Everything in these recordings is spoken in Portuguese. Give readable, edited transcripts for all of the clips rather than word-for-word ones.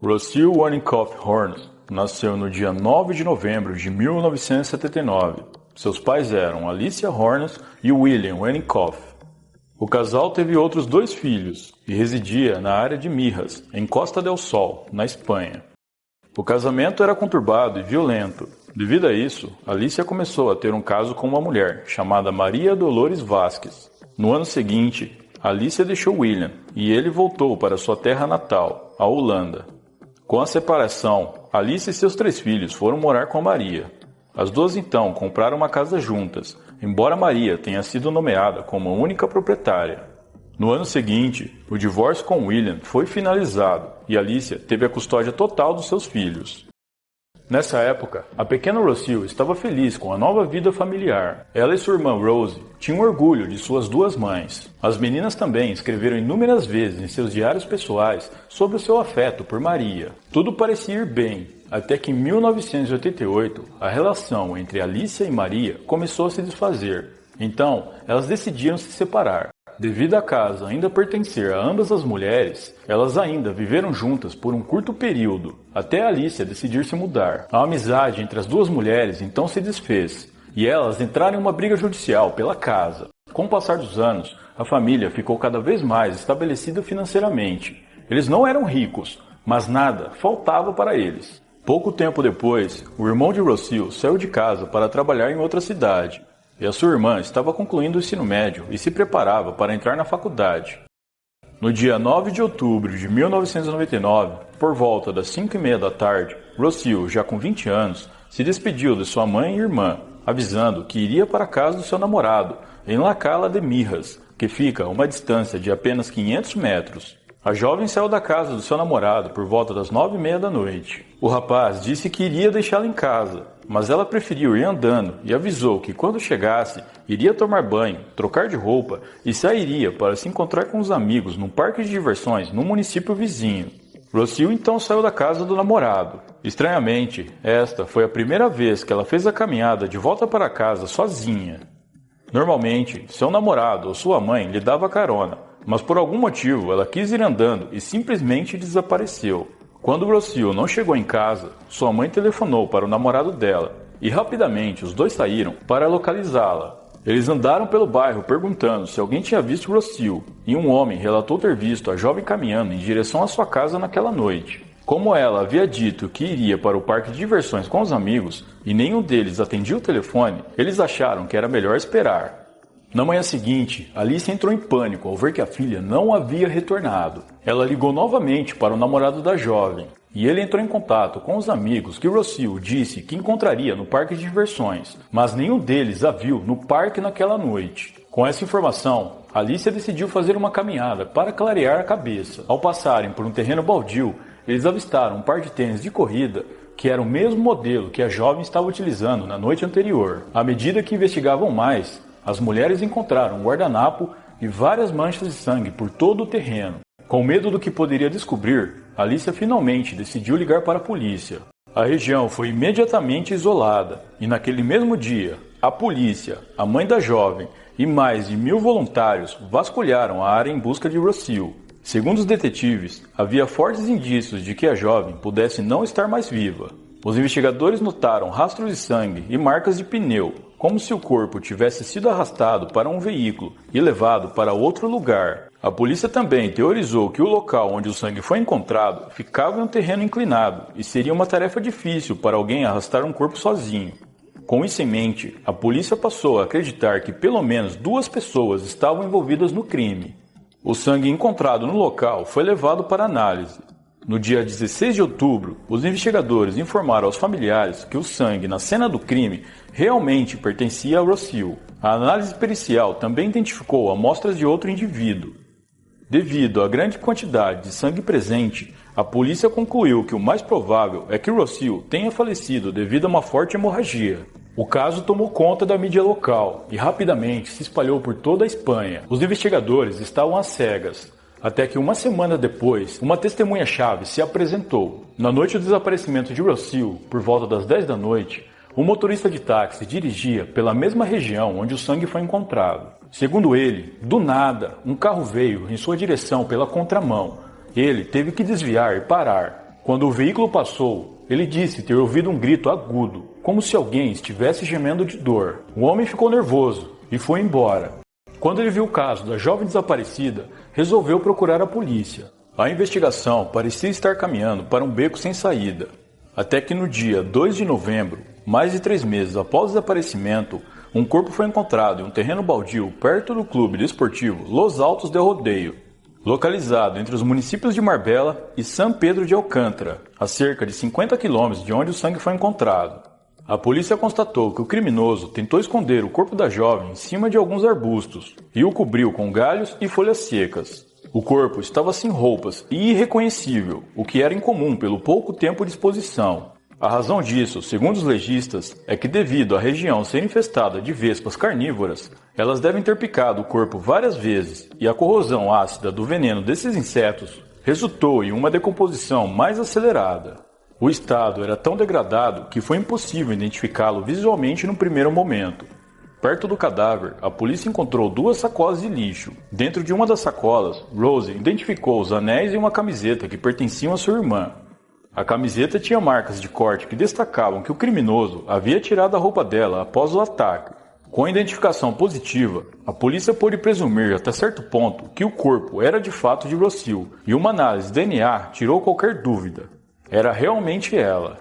Rocio Wanikoff Horns nasceu no dia 9 de novembro de 1979. Seus pais eram Alicia Horns e William Wanikoff. O casal teve outros 2 filhos e residia na área de Mijas, em Costa del Sol, na Espanha. O casamento era conturbado e violento. Devido a isso, Alicia começou a ter um caso com uma mulher chamada Maria Dolores Vasquez. No ano seguinte, Alicia deixou William e ele voltou para sua terra natal, a Holanda. Com a separação, Alicia e seus 3 filhos foram morar com a Maria. As duas então compraram uma casa juntas, embora Maria tenha sido nomeada como a única proprietária. No ano seguinte, o divórcio com William foi finalizado e Alicia teve a custódia total dos seus filhos. Nessa época, a pequena Rocio estava feliz com a nova vida familiar. Ela e sua irmã Rose tinham orgulho de suas 2 mães. As meninas também escreveram inúmeras vezes em seus diários pessoais sobre o seu afeto por Maria. Tudo parecia ir bem, até que em 1988, a relação entre Alicia e Maria começou a se desfazer. Então, elas decidiram se separar. Devido à casa ainda pertencer a ambas as mulheres, elas ainda viveram juntas por um curto período, até Alicia decidir se mudar. A amizade entre as 2 mulheres então se desfez, e elas entraram em uma briga judicial pela casa. Com o passar dos anos, a família ficou cada vez mais estabelecida financeiramente. Eles não eram ricos, mas nada faltava para eles. Pouco tempo depois, o irmão de Rocio saiu de casa para trabalhar em outra cidade. E a sua irmã estava concluindo o ensino médio e se preparava para entrar na faculdade. No dia 9 de outubro de 1999, por volta das 5h30 da tarde, Rocio, já com 20 anos, se despediu de sua mãe e irmã, avisando que iria para a casa do seu namorado, em La Cala de Mijas, que fica a uma distância de apenas 500 metros. A jovem saiu da casa do seu namorado por volta das 9h30 da noite. O rapaz disse que iria deixá-la em casa, mas ela preferiu ir andando e avisou que quando chegasse, iria tomar banho, trocar de roupa e sairia para se encontrar com os amigos num parque de diversões no município vizinho. Rocio então saiu da casa do namorado. Estranhamente, esta foi a primeira vez que ela fez a caminhada de volta para casa sozinha. Normalmente, seu namorado ou sua mãe lhe dava carona, mas por algum motivo ela quis ir andando e simplesmente desapareceu. Quando Rocio não chegou em casa, sua mãe telefonou para o namorado dela e rapidamente os 2 saíram para localizá-la. Eles andaram pelo bairro perguntando se alguém tinha visto Rocio e um homem relatou ter visto a jovem caminhando em direção à sua casa naquela noite. Como ela havia dito que iria para o parque de diversões com os amigos e nenhum deles atendia o telefone, eles acharam que era melhor esperar. Na manhã seguinte, Alicia entrou em pânico ao ver que a filha não havia retornado. Ela ligou novamente para o namorado da jovem, e ele entrou em contato com os amigos que Rocio disse que encontraria no parque de diversões, mas nenhum deles a viu no parque naquela noite. Com essa informação, Alicia decidiu fazer uma caminhada para clarear a cabeça. Ao passarem por um terreno baldio, eles avistaram um par de tênis de corrida que era o mesmo modelo que a jovem estava utilizando na noite anterior. À medida que investigavam mais, as mulheres encontraram um guardanapo e várias manchas de sangue por todo o terreno. Com medo do que poderia descobrir, Alicia finalmente decidiu ligar para a polícia. A região foi imediatamente isolada e naquele mesmo dia, a polícia, a mãe da jovem e mais de 1000 voluntários vasculharam a área em busca de Rocio. Segundo os detetives, havia fortes indícios de que a jovem pudesse não estar mais viva. Os investigadores notaram rastros de sangue e marcas de pneu, como se o corpo tivesse sido arrastado para um veículo e levado para outro lugar. A polícia também teorizou que o local onde o sangue foi encontrado ficava em um terreno inclinado e seria uma tarefa difícil para alguém arrastar um corpo sozinho. Com isso em mente, a polícia passou a acreditar que pelo menos 2 pessoas estavam envolvidas no crime. O sangue encontrado no local foi levado para análise. No dia 16 de outubro, os investigadores informaram aos familiares que o sangue na cena do crime realmente pertencia a Rocio. A análise pericial também identificou amostras de outro indivíduo. Devido à grande quantidade de sangue presente, a polícia concluiu que o mais provável é que Rocio tenha falecido devido a uma forte hemorragia. O caso tomou conta da mídia local e rapidamente se espalhou por toda a Espanha. Os investigadores estavam às cegas, até que uma semana depois, uma testemunha-chave se apresentou. Na noite do desaparecimento de Rocio, por volta das 10 da noite, um motorista de táxi dirigia pela mesma região onde o sangue foi encontrado. Segundo ele, do nada, um carro veio em sua direção pela contramão. Ele teve que desviar e parar. Quando o veículo passou, ele disse ter ouvido um grito agudo, como se alguém estivesse gemendo de dor. O homem ficou nervoso e foi embora. Quando ele viu o caso da jovem desaparecida, resolveu procurar a polícia. A investigação parecia estar caminhando para um beco sem saída. Até que no dia 2 de novembro, mais de 3 meses após o desaparecimento, um corpo foi encontrado em um terreno baldio perto do clube desportivo Los Altos del Rodeio, localizado entre os municípios de Marbella e São Pedro de Alcântara, a cerca de 50 quilômetros de onde o sangue foi encontrado. A polícia constatou que o criminoso tentou esconder o corpo da jovem em cima de alguns arbustos e o cobriu com galhos e folhas secas. O corpo estava sem roupas e irreconhecível, o que era incomum pelo pouco tempo de exposição. A razão disso, segundo os legistas, é que devido à região ser infestada de vespas carnívoras, elas devem ter picado o corpo várias vezes e a corrosão ácida do veneno desses insetos resultou em uma decomposição mais acelerada. O estado era tão degradado que foi impossível identificá-lo visualmente no primeiro momento. Perto do cadáver, a polícia encontrou 2 sacolas de lixo. Dentro de uma das sacolas, Rose identificou os anéis e uma camiseta que pertenciam à sua irmã. A camiseta tinha marcas de corte que destacavam que o criminoso havia tirado a roupa dela após o ataque. Com a identificação positiva, a polícia pôde presumir até certo ponto que o corpo era de fato de Rocio, e uma análise de DNA tirou qualquer dúvida. Era realmente ela.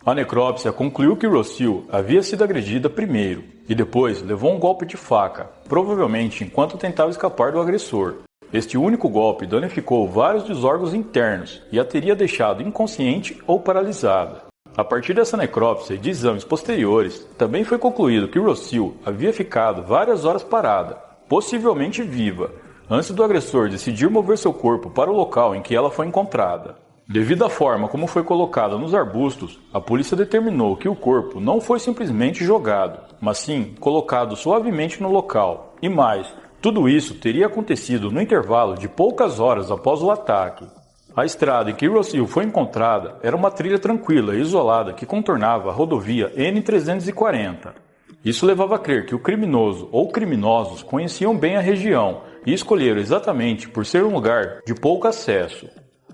A necrópsia concluiu que Rocio havia sido agredida primeiro e depois levou um golpe de faca, provavelmente enquanto tentava escapar do agressor. Este único golpe danificou vários dos órgãos internos e a teria deixado inconsciente ou paralisada. A partir dessa necrópsia e de exames posteriores, também foi concluído que Rocio havia ficado várias horas parada, possivelmente viva, antes do agressor decidir mover seu corpo para o local em que ela foi encontrada. Devido à forma como foi colocada nos arbustos, a polícia determinou que o corpo não foi simplesmente jogado, mas sim colocado suavemente no local. E mais, tudo isso teria acontecido no intervalo de poucas horas após o ataque. A estrada em que Rocio foi encontrada era uma trilha tranquila e isolada que contornava a rodovia N340. Isso levava a crer que o criminoso ou criminosos conheciam bem a região e escolheram exatamente por ser um lugar de pouco acesso.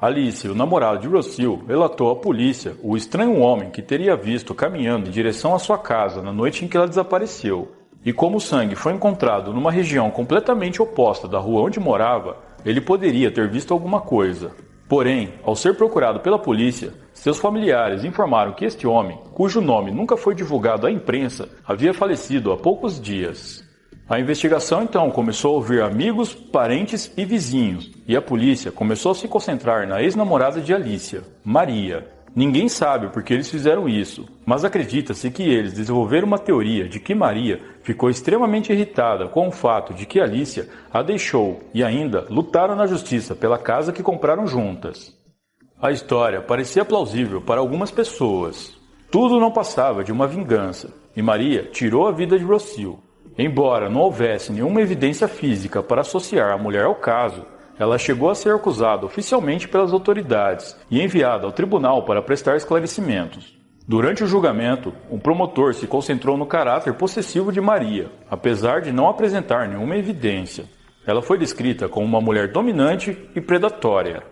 Alice, o namorado de Rocio, relatou à polícia o estranho homem que teria visto caminhando em direção à sua casa na noite em que ela desapareceu. E como o sangue foi encontrado numa região completamente oposta da rua onde morava, ele poderia ter visto alguma coisa. Porém, ao ser procurado pela polícia, seus familiares informaram que este homem, cujo nome nunca foi divulgado à imprensa, havia falecido há poucos dias. A investigação então começou a ouvir amigos, parentes e vizinhos, e a polícia começou a se concentrar na ex-namorada de Alicia, Maria. Ninguém sabe por que eles fizeram isso, mas acredita-se que eles desenvolveram uma teoria de que Maria ficou extremamente irritada com o fato de que Alicia a deixou e ainda lutaram na justiça pela casa que compraram juntas. A história parecia plausível para algumas pessoas. Tudo não passava de uma vingança, e Maria tirou a vida de Rocio. Embora não houvesse nenhuma evidência física para associar a mulher ao caso, ela chegou a ser acusada oficialmente pelas autoridades e enviada ao tribunal para prestar esclarecimentos. Durante o julgamento, o promotor se concentrou no caráter possessivo de Maria, apesar de não apresentar nenhuma evidência. Ela foi descrita como uma mulher dominante e predatória.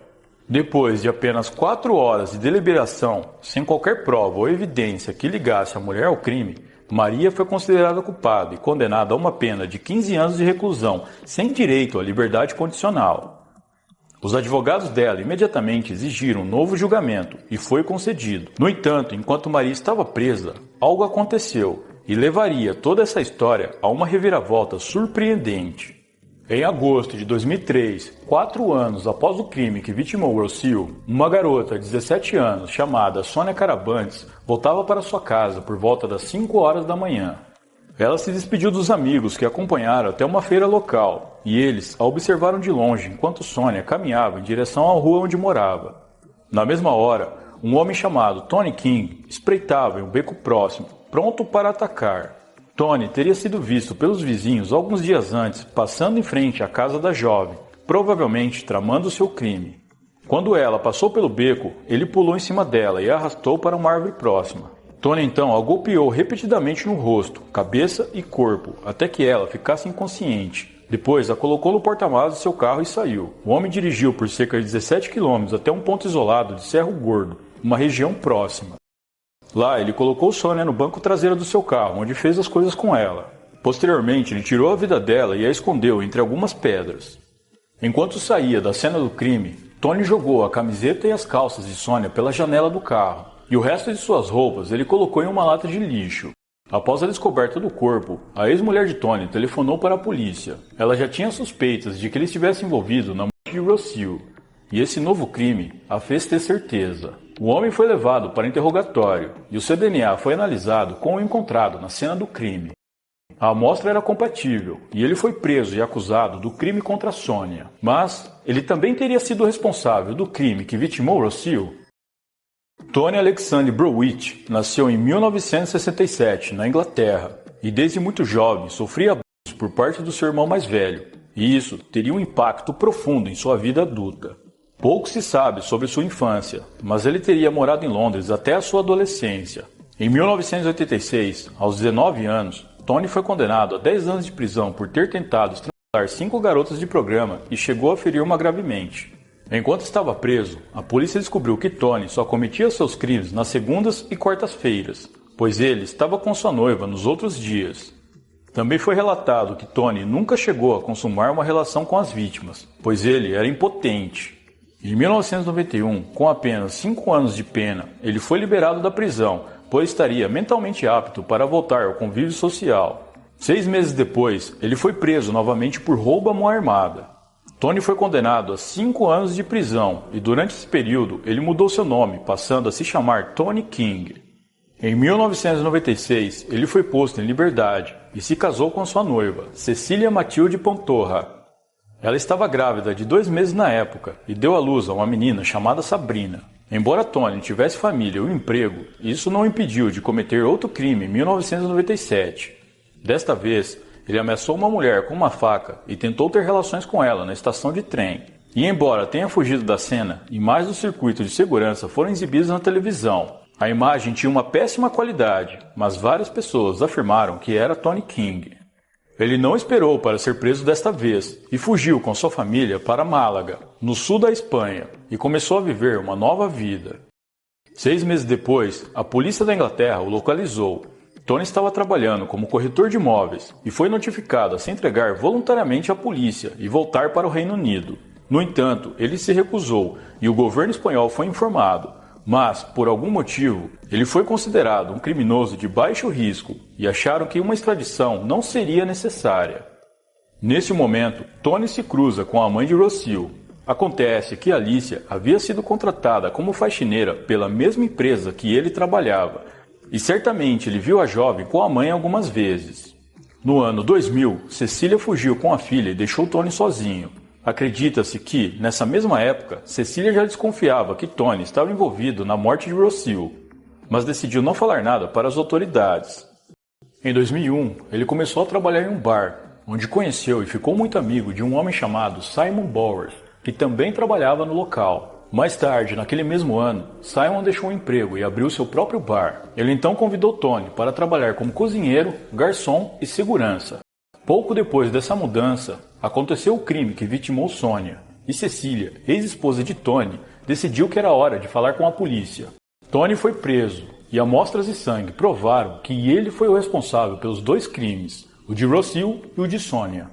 Depois de apenas 4 horas de deliberação, sem qualquer prova ou evidência que ligasse a mulher ao crime, Maria foi considerada culpada e condenada a uma pena de 15 anos de reclusão, sem direito à liberdade condicional. Os advogados dela imediatamente exigiram um novo julgamento e foi concedido. No entanto, enquanto Maria estava presa, algo aconteceu e levaria toda essa história a uma reviravolta surpreendente. Em agosto de 2003, 4 anos após o crime que vitimou Rocio, uma garota de 17 anos chamada Sônia Carabantes voltava para sua casa por volta das 5 horas da manhã. Ela se despediu dos amigos que a acompanharam até uma feira local, e eles a observaram de longe enquanto Sônia caminhava em direção à rua onde morava. Na mesma hora, um homem chamado Tony King espreitava em um beco próximo, pronto para atacar. Tony teria sido visto pelos vizinhos alguns dias antes, passando em frente à casa da jovem, provavelmente tramando seu crime. Quando ela passou pelo beco, ele pulou em cima dela e a arrastou para uma árvore próxima. Tony então a golpeou repetidamente no rosto, cabeça e corpo, até que ela ficasse inconsciente. Depois, a colocou no porta-malas de seu carro e saiu. O homem dirigiu por cerca de 17 quilômetros até um ponto isolado de Cerro Gordo, uma região próxima. Lá, ele colocou Sônia no banco traseiro do seu carro, onde fez as coisas com ela. Posteriormente, ele tirou a vida dela e a escondeu entre algumas pedras. Enquanto saía da cena do crime, Tony jogou a camiseta e as calças de Sônia pela janela do carro, e o resto de suas roupas ele colocou em uma lata de lixo. Após a descoberta do corpo, a ex-mulher de Tony telefonou para a polícia. Ela já tinha suspeitas de que ele estivesse envolvido na morte de Rocio, e esse novo crime a fez ter certeza. O homem foi levado para interrogatório, e o seu DNA foi analisado com o encontrado na cena do crime. A amostra era compatível, e ele foi preso e acusado do crime contra Sônia. Mas ele também teria sido responsável do crime que vitimou Rocio. Tony Alexander Browich nasceu em 1967, na Inglaterra, e desde muito jovem sofria abusos por parte do seu irmão mais velho, e isso teria um impacto profundo em sua vida adulta. Pouco se sabe sobre sua infância, mas ele teria morado em Londres até a sua adolescência. Em 1986, aos 19 anos, Tony foi condenado a 10 anos de prisão por ter tentado estrangular 5 garotas de programa e chegou a ferir uma gravemente. Enquanto estava preso, a polícia descobriu que Tony só cometia seus crimes nas segundas e quartas-feiras, pois ele estava com sua noiva nos outros dias. Também foi relatado que Tony nunca chegou a consumar uma relação com as vítimas, pois ele era impotente. Em 1991, com apenas 5 anos de pena, ele foi liberado da prisão, pois estaria mentalmente apto para voltar ao convívio social. 6 meses depois, ele foi preso novamente por roubo à mão armada. Tony foi condenado a 5 anos de prisão e durante esse período ele mudou seu nome, passando a se chamar Tony King. Em 1996, ele foi posto em liberdade e se casou com sua noiva, Cecília Matilde Pontorra. Ela estava grávida de 2 meses na época e deu à luz a uma menina chamada Sabrina. Embora Tony tivesse família e um emprego, isso não o impediu de cometer outro crime em 1997. Desta vez, ele ameaçou uma mulher com uma faca e tentou ter relações com ela na estação de trem. E embora tenha fugido da cena, imagens do circuito de segurança foram exibidas na televisão. A imagem tinha uma péssima qualidade, mas várias pessoas afirmaram que era Tony King. Ele não esperou para ser preso desta vez e fugiu com sua família para Málaga, no sul da Espanha, e começou a viver uma nova vida. 6 meses depois, a polícia da Inglaterra o localizou. Tony estava trabalhando como corretor de imóveis e foi notificado a se entregar voluntariamente à polícia e voltar para o Reino Unido. No entanto, ele se recusou e o governo espanhol foi informado, mas, por algum motivo, ele foi considerado um criminoso de baixo risco e acharam que uma extradição não seria necessária. Nesse momento, Tony se cruza com a mãe de Rocio. Acontece que Alicia havia sido contratada como faxineira pela mesma empresa que ele trabalhava, e certamente ele viu a jovem com a mãe algumas vezes. No ano 2000, Cecília fugiu com a filha e deixou Tony sozinho. Acredita-se que, nessa mesma época, Cecília já desconfiava que Tony estava envolvido na morte de Rocio, mas decidiu não falar nada para as autoridades. Em 2001, ele começou a trabalhar em um bar, onde conheceu e ficou muito amigo de um homem chamado Simon Bowers, que também trabalhava no local. Mais tarde, naquele mesmo ano, Simon deixou o emprego e abriu seu próprio bar. Ele então convidou Tony para trabalhar como cozinheiro, garçom e segurança. Pouco depois dessa mudança, aconteceu o crime que vitimou Sônia, e Cecília, ex-esposa de Tony, decidiu que era hora de falar com a polícia. Tony foi preso, e amostras de sangue provaram que ele foi o responsável pelos 2 crimes, o de Rocio e o de Sônia.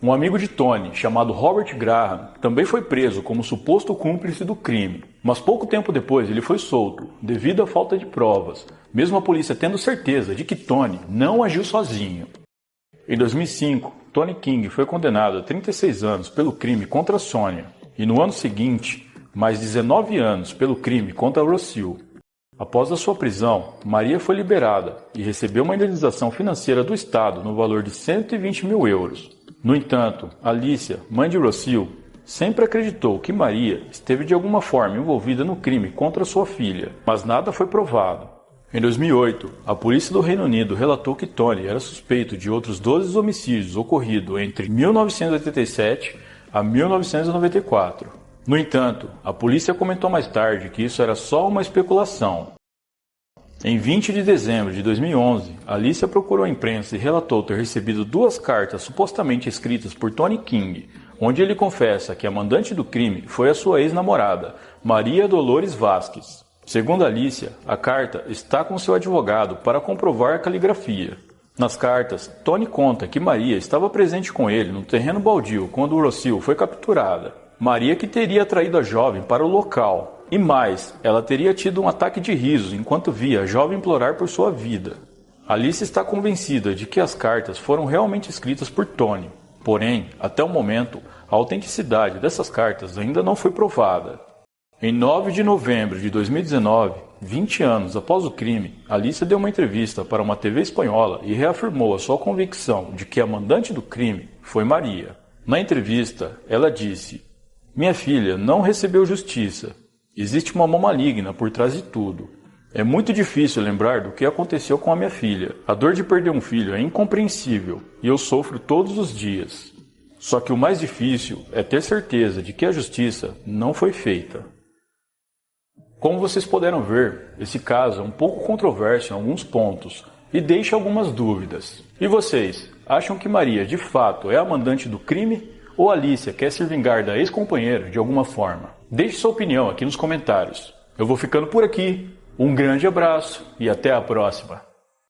Um amigo de Tony, chamado Robert Graham, também foi preso como suposto cúmplice do crime, mas pouco tempo depois ele foi solto, devido à falta de provas, mesmo a polícia tendo certeza de que Tony não agiu sozinho. Em 2005, Tony King foi condenado a 36 anos pelo crime contra Sônia, e no ano seguinte, mais 19 anos pelo crime contra Rocio. Após a sua prisão, Maria foi liberada e recebeu uma indenização financeira do Estado no valor de 120 mil euros. No entanto, Alicia, mãe de Rocio, sempre acreditou que Maria esteve de alguma forma envolvida no crime contra sua filha, mas nada foi provado. Em 2008, a polícia do Reino Unido relatou que Tony era suspeito de outros 12 homicídios ocorridos entre 1987 a 1994. No entanto, a polícia comentou mais tarde que isso era só uma especulação. Em 20 de dezembro de 2011, Alicia procurou a imprensa e relatou ter recebido 2 cartas supostamente escritas por Tony King, onde ele confessa que a mandante do crime foi a sua ex-namorada, Maria Dolores Vasquez. Segundo Alicia, a carta está com seu advogado para comprovar a caligrafia. Nas cartas, Tony conta que Maria estava presente com ele no terreno baldio quando Rocio foi capturada. Maria que teria traído a jovem para o local. E mais, ela teria tido um ataque de risos enquanto via a jovem implorar por sua vida. Alice está convencida de que as cartas foram realmente escritas por Tony. Porém, até o momento, a autenticidade dessas cartas ainda não foi provada. Em 9 de novembro de 2019, 20 anos após o crime, Alicia deu uma entrevista para uma TV espanhola e reafirmou a sua convicção de que a mandante do crime foi Maria. Na entrevista, ela disse: "Minha filha não recebeu justiça. Existe uma mão maligna por trás de tudo. É muito difícil lembrar do que aconteceu com a minha filha. A dor de perder um filho é incompreensível e eu sofro todos os dias. Só que o mais difícil é ter certeza de que a justiça não foi feita." Como vocês puderam ver, esse caso é um pouco controverso em alguns pontos e deixa algumas dúvidas. E vocês, acham que Maria de fato é a mandante do crime ou Alicia quer se vingar da ex-companheira de alguma forma? Deixe sua opinião aqui nos comentários. Eu vou ficando por aqui. Um grande abraço e até a próxima.